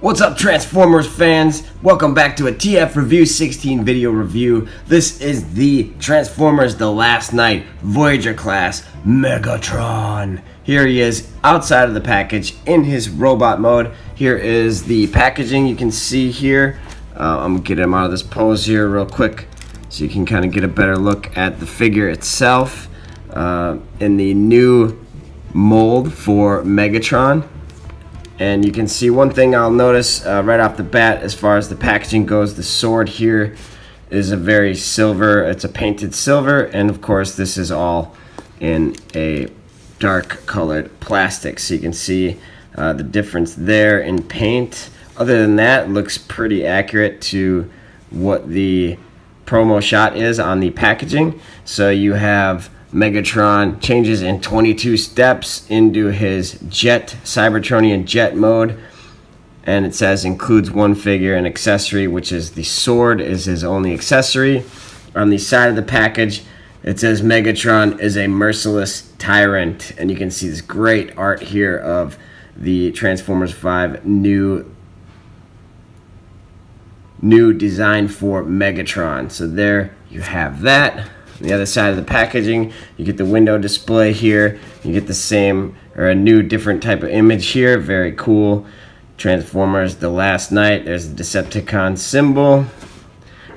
What's up, Transformers fans? Welcome back to a TFReview16 video review. This is the Transformers The Last Night Voyager class Megatron. Here he is outside of the package in his robot mode. Here is the packaging you can see here. I'm gonna get him out of this pose here real quick so you can kind of get a better look at the figure itself in the new mold for Megatron. And you can see one thing I'll notice right off the bat as far as the packaging goes, the sword here is a very silver, it's a painted silver, and of course this is all in a dark colored plastic, so you can see the difference there in paint. Other than that, it looks pretty accurate to what the promo shot is on the packaging. So you have Megatron changes in 22 steps into his jet, Cybertronian jet mode, and it says includes one figure and accessory, which is the sword is his only accessory. On the side of the package it says Megatron is a merciless tyrant, and you can see this great art here of the Transformers 5 new design for Megatron. So there you have that. On the other side of the packaging, you get the window display here. You get the same or a new different type of image here. Very cool. Transformers The Last Night. There's the Decepticon symbol.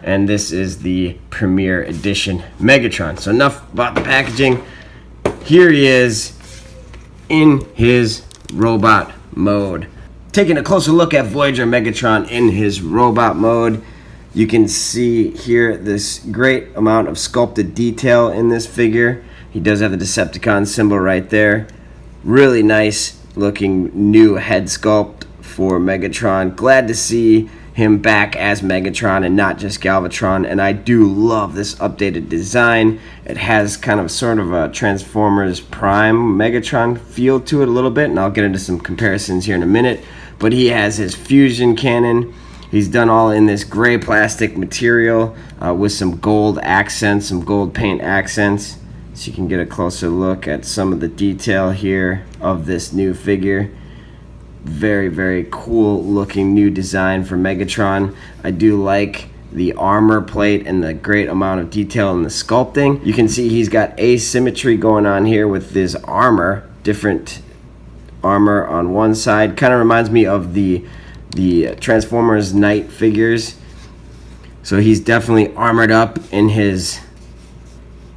And this is the Premier Edition Megatron. So enough about the packaging. Here he is in his robot mode. Taking a closer look at Voyager Megatron in his robot mode. You can see here this great amount of sculpted detail in this figure. He does have the Decepticon symbol right there. Really nice looking new head sculpt for Megatron. Glad to see him back as Megatron and not just Galvatron, and I do love this updated design. It has kind of sort of a Transformers Prime Megatron feel to it a little bit, and I'll get into some comparisons here in a minute. But he has his fusion cannon. He's done all in this gray plastic material with some gold accents, some gold paint accents. So you can get a closer look at some of the detail here of this new figure. Very, very cool looking new design for Megatron. I do like the armor plate and the great amount of detail in the sculpting. You can see he's got asymmetry going on here with this armor. Different armor on one side. Kind of reminds me of the Transformers Knight figures. So he's definitely armored up in his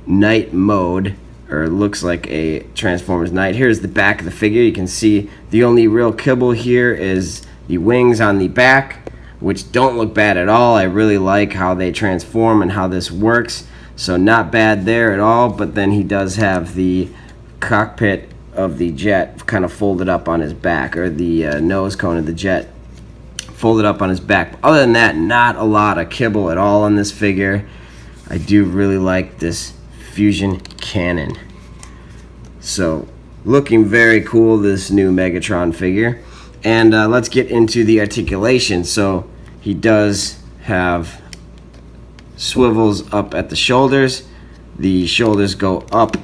Knight mode, or looks like a Transformers Knight. Here's the back of the figure. You can see the only real kibble here is the wings on the back, which don't look bad at all. I really like how they transform and how this works. So not bad there at all, but then he does have the cockpit of the jet kind of folded up on his back, or the nose cone of the jet folded up on his back. But other than that, not a lot of kibble at all on this figure. I do really like this fusion cannon. So looking very cool, this new Megatron figure. And let's get into the articulation. So he does have swivels up at the shoulders. The shoulders go up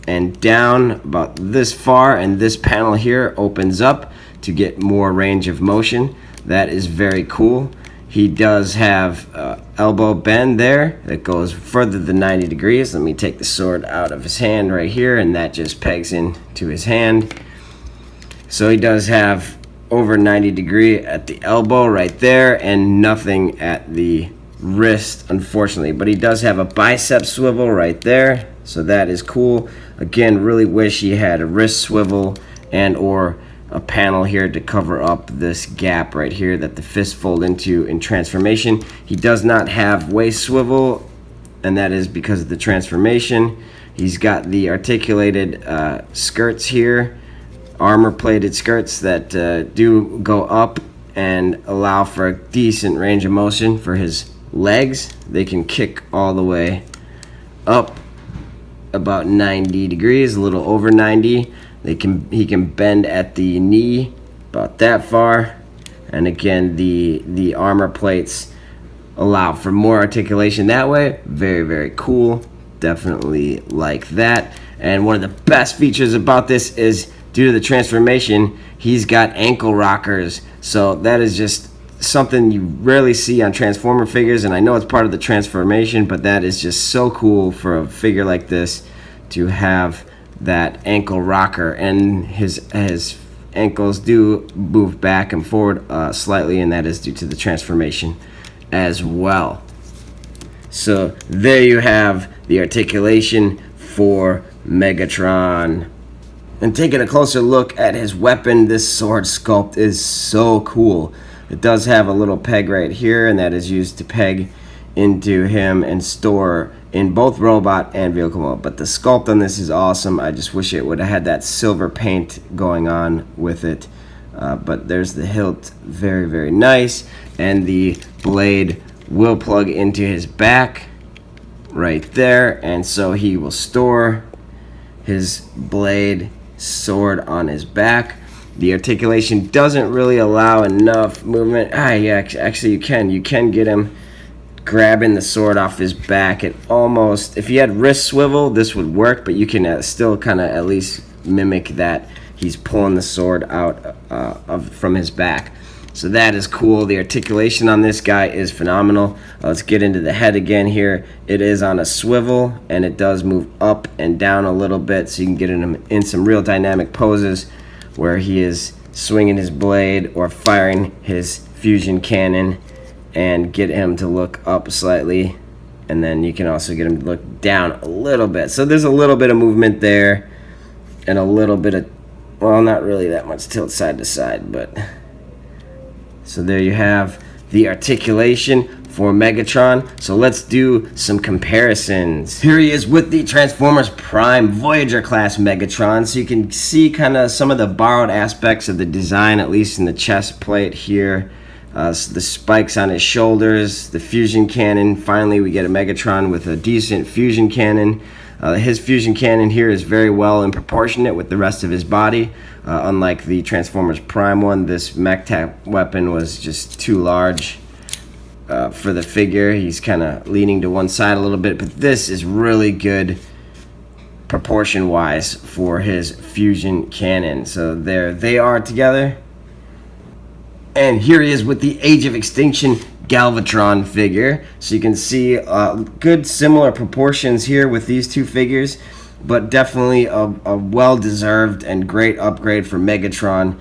and down about this far, and this panel here opens up to get more range of motion. That is very cool. He does have elbow bend there that goes further than 90 degrees. Let me take the sword out of his hand right here, and that just pegs into his hand. So he does have over 90 degree at the elbow right there, and nothing at the wrist, unfortunately. But he does have a bicep swivel right there, so that is cool. Again, really wish he had a wrist swivel and or a panel here to cover up this gap right here that the fists fold into in transformation. He does not have waist swivel, and that is because of the transformation. He's got the articulated skirts here, armor plated skirts that do go up and allow for a decent range of motion for his legs. They can kick all the way up about 90 degrees, a little over 90. He can bend at the knee about that far, and again the armor plates allow for more articulation that way. Very, very cool. Definitely like that. And one of the best features about this is due to the transformation, he's got ankle rockers So that is just something you rarely see on Transformer figures, and I know it's part of the transformation, but that is just so cool for a figure like this to have that ankle rocker, and his ankles do move back and forward slightly, and that is due to the transformation as well. So there you have the articulation for Megatron. And taking a closer look at his weapon, this sword sculpt is so cool. It does have a little peg right here, and that is used to peg into him and store in both robot and vehicle mode. But the sculpt on this is awesome. I just wish it would have had that silver paint going on with it. But there's the hilt, very, very nice. And the blade will plug into his back right there. And so he will store his blade sword on his back. The articulation doesn't really allow enough movement. Yeah, actually you can get him grabbing the sword off his back. It almost, if he had wrist swivel, this would work, but you can still kind of at least mimic that he's pulling the sword out from his back. So that is cool. The articulation on this guy is phenomenal. Let's get into the head again here. It is on a swivel, and it does move up and down a little bit, so you can get him in some real dynamic poses where he is swinging his blade or firing his fusion cannon, and get him to look up slightly, and then you can also get him to look down a little bit. So there's a little bit of movement there, and a little bit of, well, not really that much tilt side to side, but so there you have the articulation for Megatron. So let's do some comparisons. Here he is with the Transformers Prime Voyager class Megatron. So you can see kind of some of the borrowed aspects of the design, at least in the chest plate here. So the spikes on his shoulders, the fusion cannon. Finally, we get a Megatron with a decent fusion cannon. His fusion cannon here is very well and proportionate with the rest of his body. Unlike the Transformers Prime one, this MechTap weapon was just too large for the figure. He's kind of leaning to one side a little bit, but this is really good proportion-wise for his fusion cannon. So there they are together. And here he is with the Age of Extinction Galvatron figure. So you can see good similar proportions here with these two figures, but definitely a well-deserved and great upgrade for Megatron,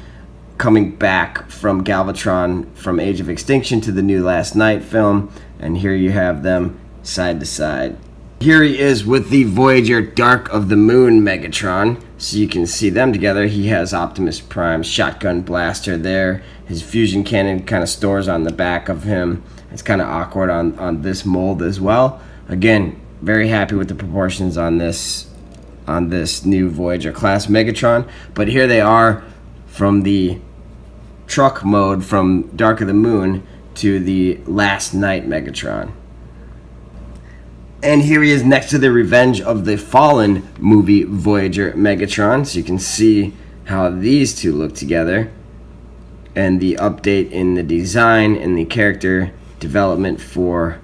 coming back from Galvatron from Age of Extinction to the new Last Night film. And here you have them side to side. Here he is with the Voyager Dark of the Moon Megatron. So you can see them together. He has Optimus Prime's shotgun blaster there. His fusion cannon kind of stores on the back of him. It's kind of awkward on this mold as well. Again, very happy with the proportions on this new Voyager class Megatron. But here they are from the truck mode from Dark of the Moon to the Last Night Megatron. And here he is next to the Revenge of the Fallen movie Voyager Megatron. So you can see how these two look together, and the update in the design and the character development for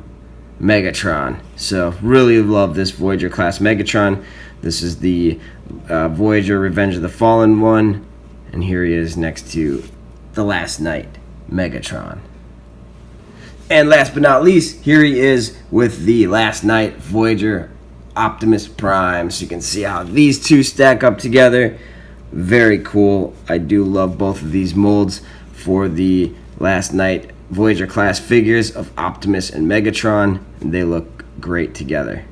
Megatron. So really love this Voyager class Megatron. This is the Voyager Revenge of the Fallen one, and here he is next to the Last Night Megatron. And last but not least, here he is with the Last Night Voyager Optimus Prime. So you can see how these two stack up together. Very cool. I do love both of these molds for the Last Night Voyager class figures of Optimus and Megatron. And they look great together.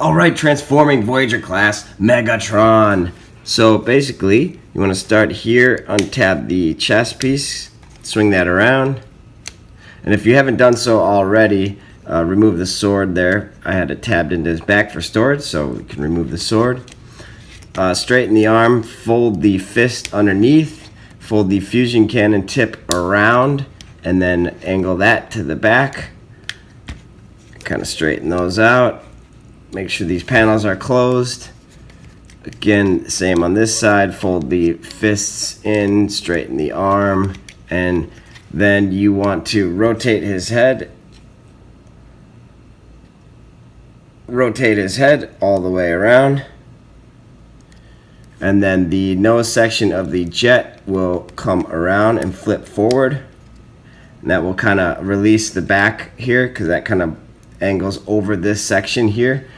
Alright, transforming Voyager class Megatron. So basically, you want to start here, untab the chest piece, swing that around. And if you haven't done so already, remove the sword there. I had it tabbed into his back for storage, so we can remove the sword. Straighten the arm, fold the fist underneath, fold the fusion cannon tip around, and then angle that to the back. Kind of straighten those out. Make sure these panels are closed. Again, same on this side, fold the fists in, straighten the arm, and then you want to rotate his head. Rotate his head all the way around. And then the nose section of the jet will come around and flip forward. and that will kind of release the back here because that kind of angles over this section here.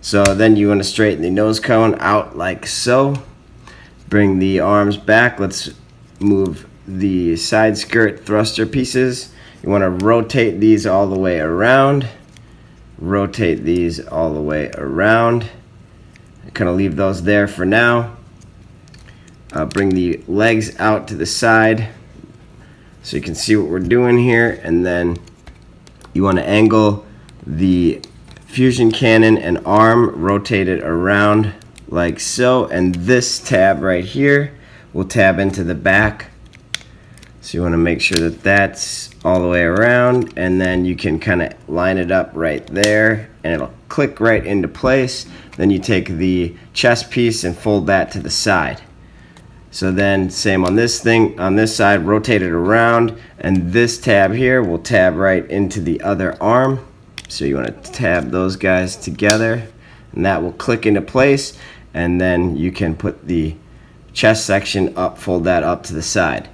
So then you want to straighten the nose cone out like so. Bring the arms back. Let's move the side skirt thruster pieces. You want to rotate these all the way around. Rotate these all the way around. Kind of leave those there for now. Bring the legs out to the side so you can see what we're doing here, and then you want to angle the fusion cannon and arm, rotate it around like so, and this tab right here will tab into the back. So you want to make sure that that's all the way around, and then you can kind of line it up right there and it'll click right into place. Then you take the chest piece and fold that to the side. So then same on this thing, on this side, rotate it around, and this tab here will tab right into the other arm. So you want to tab those guys together, and that will click into place, and then you can put the chest section up, fold that up to the side.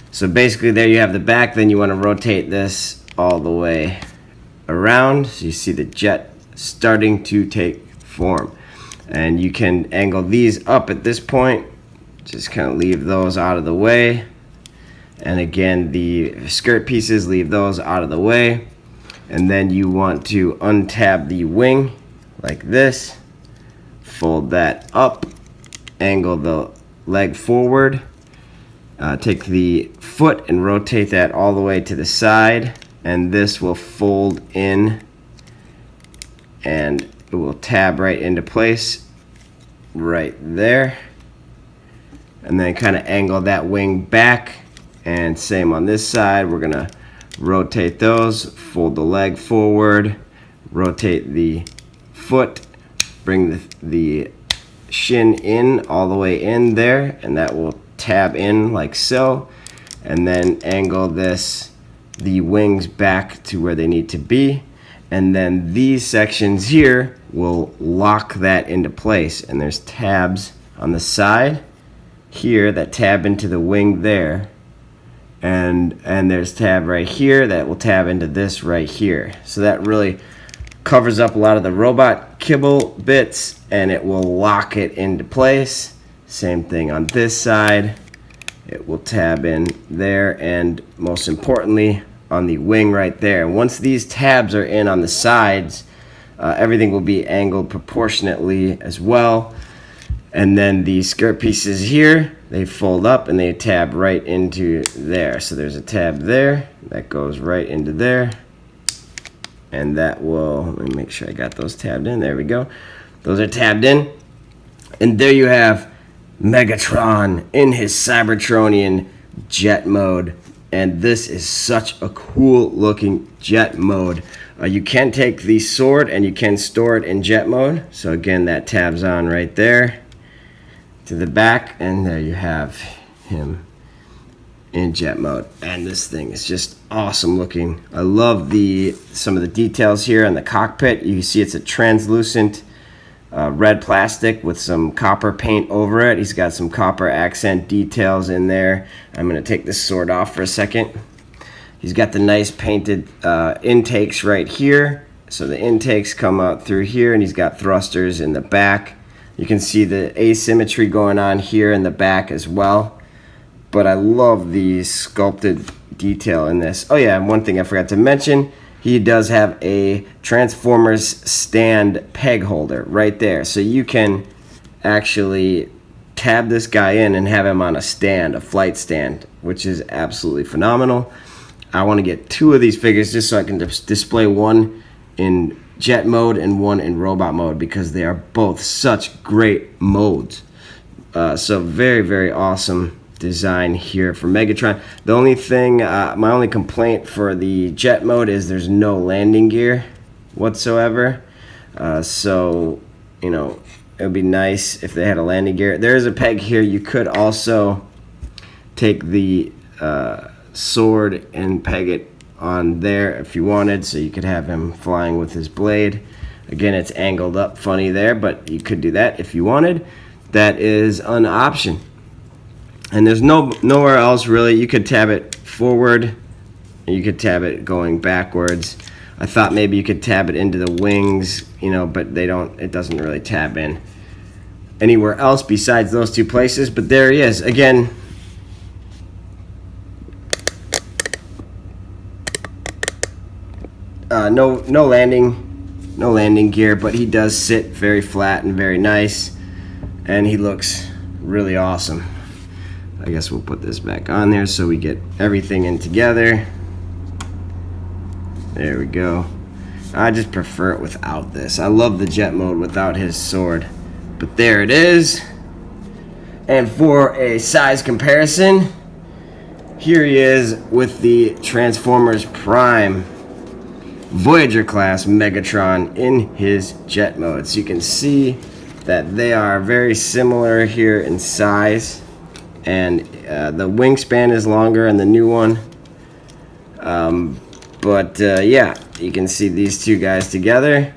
So basically there you have the back. Then you want to rotate this all the way around so you see the jet starting to take form. And you can angle these up at this point. Just kind of leave those out of the way. And again, the skirt pieces, leave those out of the way. And then you want to untab the wing like this. Fold that up. Angle the leg forward. Take the foot and rotate that all the way to the side. And this will fold in. And it will tab right into place right there. And then kind of angle that wing back, and same on this side. We're gonna rotate those, fold the leg forward, rotate the foot, bring the shin in all the way in there, and that will tab in like so, and then angle the wings back to where they need to be, and then these sections here will lock that into place. And there's tabs on the side here that tab into the wing there, and there's tab right here that will tab into this right here. So that really covers up a lot of the robot kibble bits, and it will lock it into place. Same thing on this side, it will tab in there, and most importantly on the wing right there. Once these tabs are in on the sides, everything will be angled proportionately as well. And then the skirt pieces here, they fold up and they tab right into there. So there's a tab there that goes right into there. And that will, let me make sure I got those tabbed in. There we go. Those are tabbed in. And there you have Megatron in his Cybertronian jet mode. And this is such a cool looking jet mode. You can take the sword and you can store it in jet mode. So again, that tabs on right there to the back, and there you have him in jet mode. And this thing is just awesome looking. I love some of the details here in the cockpit. You see it's a translucent red plastic with some copper paint over it. He's got some copper accent details in there. I'm going to take this sword off for a second. He's got the nice painted intakes right here. So the intakes come out through here, and he's got thrusters in the back. You can see the asymmetry going on here in the back as well. But I love the sculpted detail in this. Oh yeah, and one thing I forgot to mention, he does have a Transformers stand peg holder right there. So you can actually tab this guy in and have him on a stand, a flight stand, which is absolutely phenomenal. I want to get two of these figures just so I can display one in jet mode and one in robot mode, because they are both such great modes. So very, very awesome design here for Megatron. The only thing, my only complaint for the jet mode is there's no landing gear whatsoever. So, you know, it would be nice if they had a landing gear. There is a peg here. You could also take the sword and peg it on there if you wanted, so you could have him flying with his blade. Again, it's angled up funny there, but you could do that if you wanted. That is an option. And there's nowhere else really. You could tab it forward You could tab it going backwards. I thought maybe you could tab it into the wings, you know, but they don't. It doesn't really tab in anywhere else besides those two places. But there he is again. No landing gear, but he does sit very flat and very nice, and he looks really awesome. I guess we'll put this back on there so we get everything in together. There we go. I just prefer it without this. I love the jet mode without his sword, but there it is. And for a size comparison, here he is with the Transformers Prime Voyager class Megatron in his jet mode. So you can see that they are very similar here in size, and the wingspan is longer in the new one. Yeah, you can see these two guys together.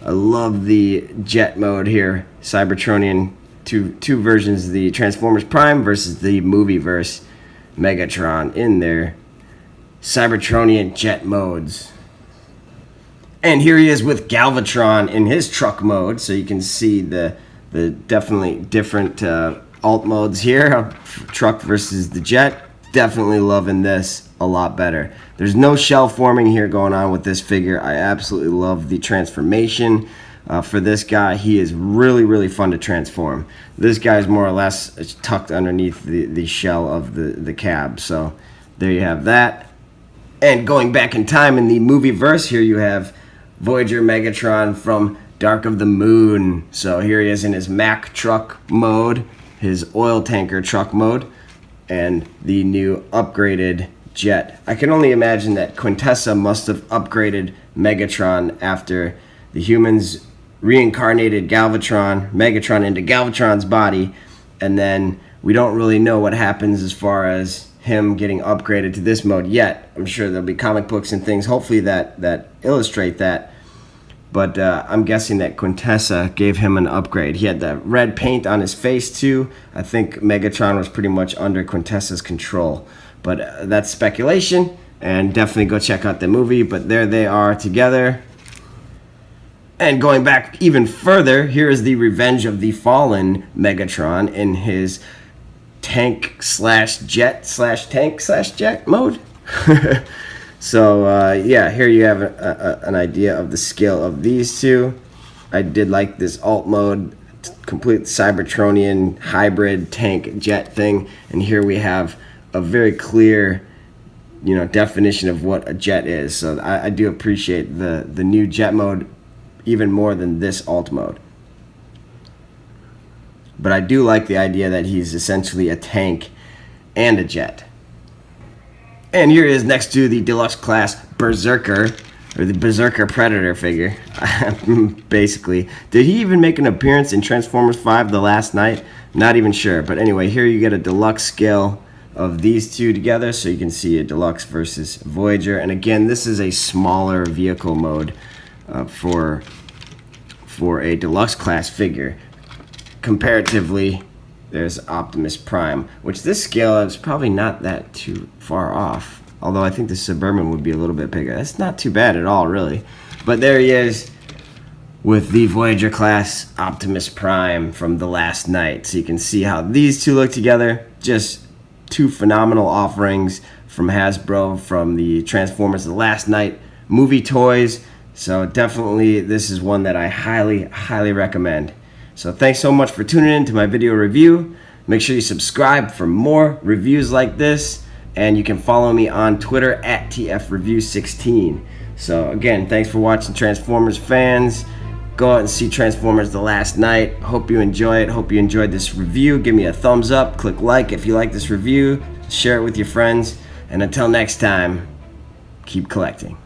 I love the jet mode here. Cybertronian, two versions, the Transformers Prime versus the movieverse Megatron in their Cybertronian jet modes. And here he is with Galvatron in his truck mode, so you can see the definitely different alt modes here, truck versus the jet. Definitely loving this a lot better. There's no shell forming here going on with this figure. I absolutely love the transformation for this guy. He is really fun to transform. This guy is more or less tucked underneath the shell of the cab. So there you have that. And going back in time in the movie verse, here you have Voyager Megatron from Dark of the Moon. So here he is in his Mack truck mode, his oil tanker truck mode, and the new upgraded jet. I can only imagine that Quintessa must have upgraded Megatron after the humans reincarnated Megatron into Galvatron's body, and then we don't really know what happens as far as him getting upgraded to this mode yet. I'm sure there'll be comic books and things hopefully that illustrate that, but I'm guessing that Quintessa gave him an upgrade. He had the red paint on his face too. I think Megatron was pretty much under Quintessa's control, but that's speculation, and definitely go check out the movie. But there they are together. And going back even further, here is the Revenge of the Fallen Megatron in his tank slash jet slash tank slash jet mode. So yeah, here you have an idea of the scale of these two. I did like this alt mode, complete Cybertronian hybrid tank jet thing, and here we have a very clear, you know, definition of what a jet is. So I do appreciate the new jet mode even more than this alt mode. But I do like the idea that he's essentially a tank and a jet. And here he is next to the deluxe class Berserker, or the Berserker Predator figure. Basically, did he even make an appearance in Transformers 5 The Last Night? Not even sure. But anyway, here you get a deluxe scale of these two together, so you can see a deluxe versus Voyager. And again, this is a smaller vehicle mode for a deluxe class figure. Comparatively, there's Optimus Prime, which this scale is probably not that too far off, although I think the Suburban would be a little bit bigger. That's not too bad at all, really. But there he is with the Voyager class Optimus Prime from The Last Night. So you can see how these two look together. Just two phenomenal offerings from Hasbro from the Transformers The Last Night movie toys. So definitely this is one that I highly recommend. So thanks so much for tuning in to my video review. Make sure you subscribe for more reviews like this, and you can follow me on Twitter at TFReview16. So again, thanks for watching, Transformers fans. Go out and see Transformers The Last Night. Hope you enjoy it. Hope you enjoyed this review. Give me a thumbs up. Click like if you like this review. Share it with your friends. And until next time, keep collecting.